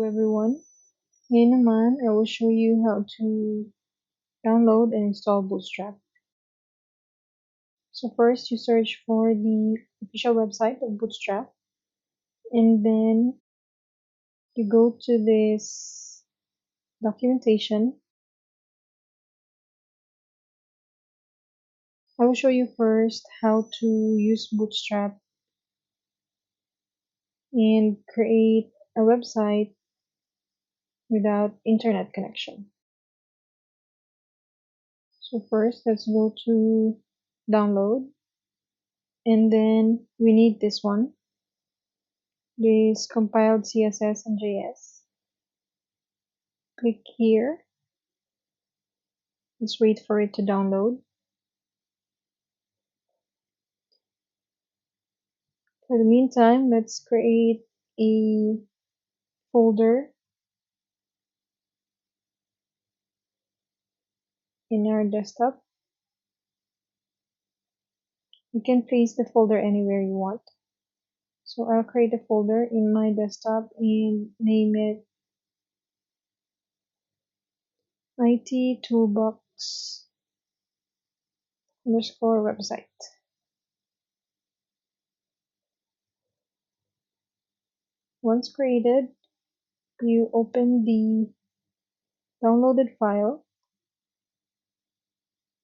everyone. Ngayon naman, I will show you how to download and install Bootstrap. So first, you search for the official website of Bootstrap, and then you go to this documentation. I will show you first how to use Bootstrap and create a website without internet connection. So first, let's go to download, and then we need this one. This compiled CSS and JS. Click here. Let's wait for it to download. For the meantime, let's create a folder in our desktop. You can place the folder anywhere you want. So I'll create a folder in my desktop and name it IT Toolbox _ website. Once created, you open the downloaded file.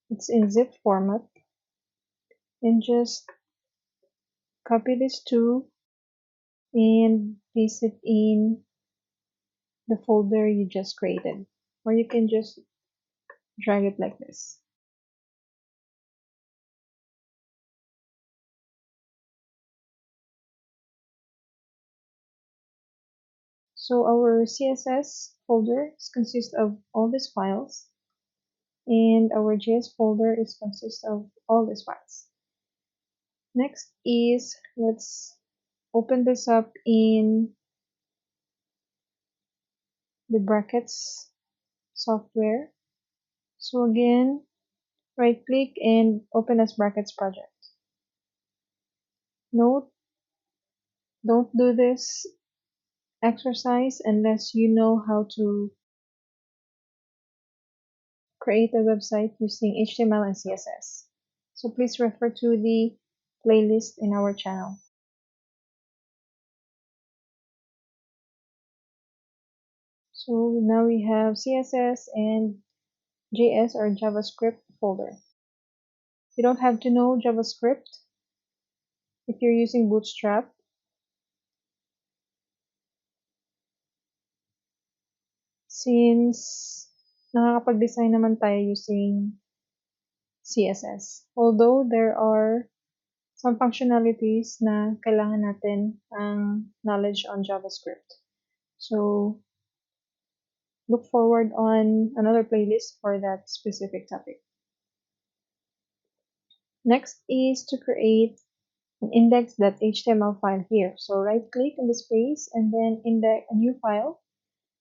It's in zip format, and just copy this too and paste it in the folder you just created, or you can just drag it like this. So our CSS folder consists of all these files, and our JS folder consists of all these files. Next is, let's open this up in the brackets software. So again, right click and open as brackets project. Note, don't do this exercise unless you know how to create a website using HTML and CSS. So please refer to the playlist in our channel. So now we have CSS and JS or JavaScript folder. You don't have to know JavaScript if you're using Bootstrap. Since nakakapag-design naman tayo using CSS. Although there are some functionalities na kailangan natin ang knowledge on JavaScript. So look forward on another playlist for that specific topic. Next is to create an index.html file here. So right click on the space and then index a new file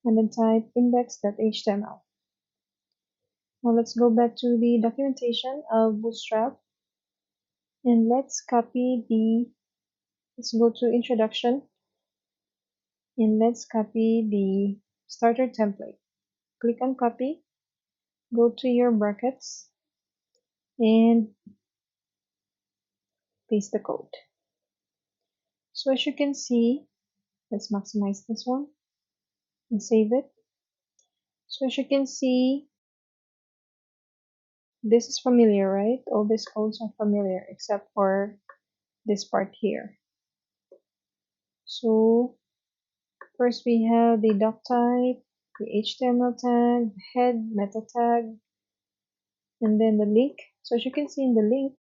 and then type index.html. Now let's go back to the documentation of Bootstrap and let's go to introduction and let's copy the starter template. Click on copy, go to your brackets and paste the code. So as you can see, let's maximize this one and save it. So as you can see, this is familiar, right? All these codes are familiar except for this part here. So first we have the doc type, the HTML tag, head, meta tag, and then the link. So as you can see in the link,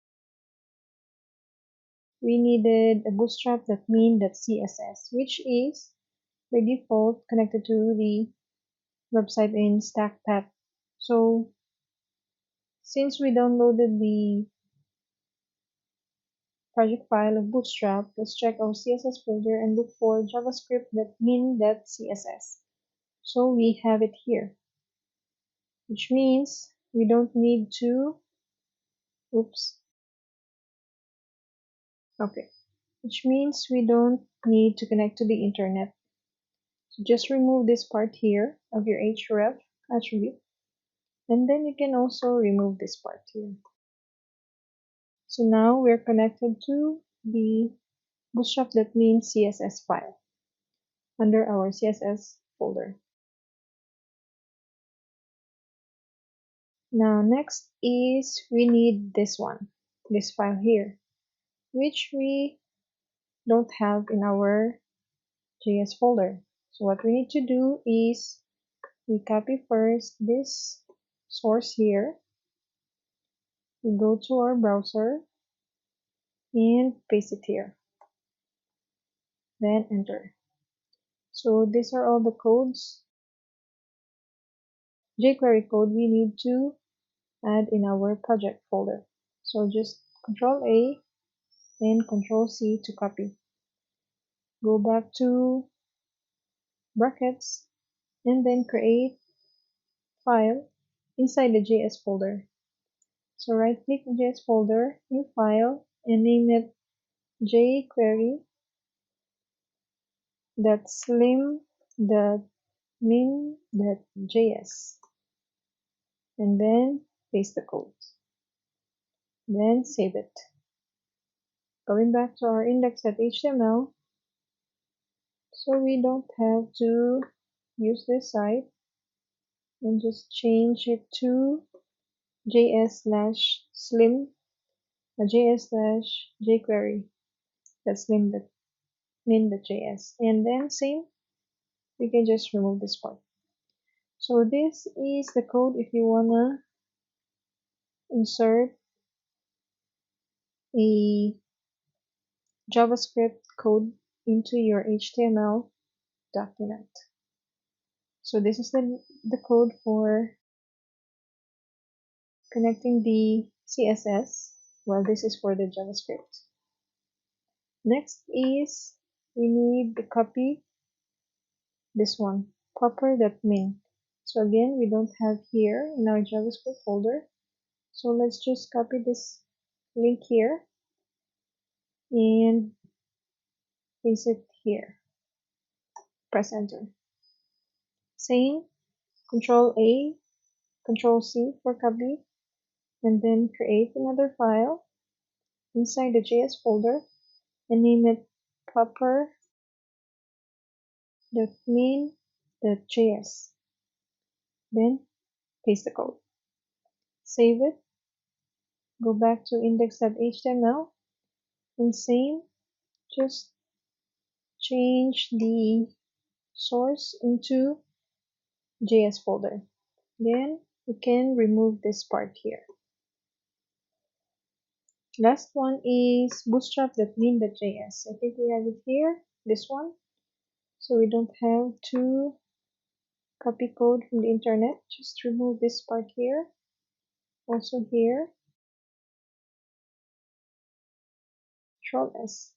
we needed a bootstrap.mean.css, which is by default connected to the website in stack path. So since we downloaded the project file of Bootstrap, let's check our CSS folder and look for javascript.min.css. So we have it here, which means we don't need to, which means we don't need to connect to the internet. just remove this part here of your href attribute, and then you can also remove this part here. So now we're connected to the bootstrap.min CSS file under our CSS folder. Now next is we need this one, this file here, which we don't have in our JS folder. So what we need to do is we copy first this source here, we go to our browser and paste it here, then enter. So these are all the codes, jQuery code we need to add in our project folder. So just Control A and Control C to copy. Go back to brackets and then create file inside the JS folder. So right click the JS folder, new file, and name it jQuery.slim.min.js, and then paste the code. Then save it. Going back to our index.html, so we don't have to use this site, and just change it to js/slim js/jQuery that's slim.min.js, and then same, we can just remove this part. So this is the code if you wanna insert a JavaScript code into your HTML document. So this is the code for connecting the CSS, while this is for the JavaScript. Next is we need to copy this one, proper.min. So again, we don't have here in our JavaScript folder. So let's just copy this link here and paste it here. Press enter. Same, Control A, Control C for copy, and then create another file inside the JS folder and name it proper.min.js. Then paste the code. Save it. Go back to index.html and same, just change the source into JS folder. Then we can remove this part here. Last one is bootstrap.min.js. I think we have it here, this one. So we don't have to copy code from the internet. Just remove this part here, also here. Control S.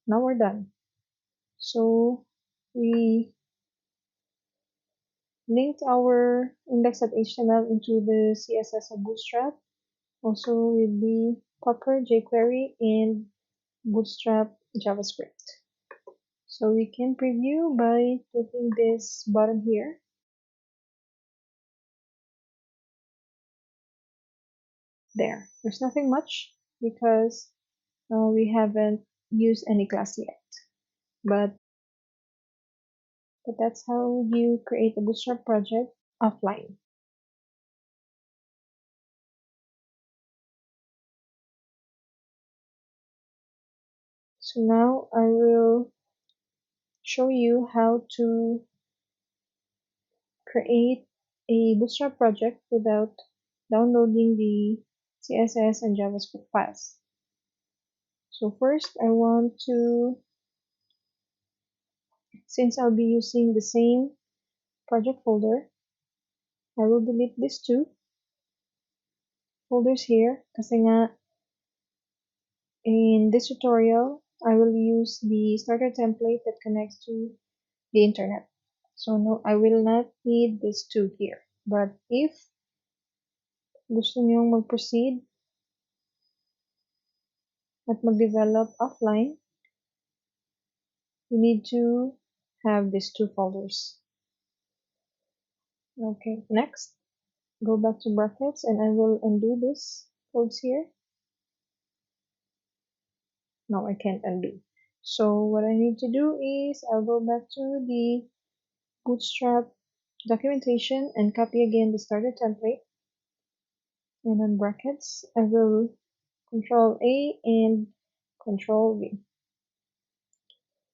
Now we're done. So we linked our index.html into the CSS of Bootstrap, also with the proper jQuery and Bootstrap JavaScript. So we can preview by clicking this button here. There's nothing much because we haven't used any class yet, but that's how you create a Bootstrap project offline. So now I will show you how to create a Bootstrap project without downloading the CSS and JavaScript files. So first I want to, since I'll be using the same project folder, I will delete these two folders here kasi nga in this tutorial I will use the starter template that connects to the internet. So no, I will not need these two here. But if gusto niyong mag-proceed at mag-develop offline, you need to have these two folders. Okay, next, go back to brackets and I will undo this codes here. No, I can't undo. So what I need to do is I'll go back to the Bootstrap documentation and copy again the starter template. And on brackets, I will Control A and Control V.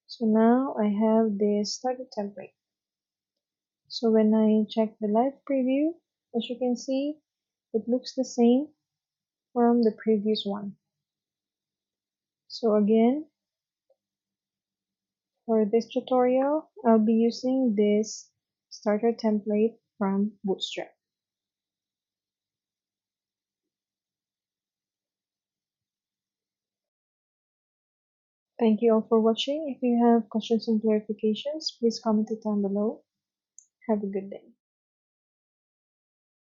So now I have this starter template. So when I check the live preview, as you can see, it looks the same from the previous one. So again, for this tutorial, I'll be using this starter template from Bootstrap. Thank you all for watching. If you have questions and clarifications, please comment it down below. Have a good day.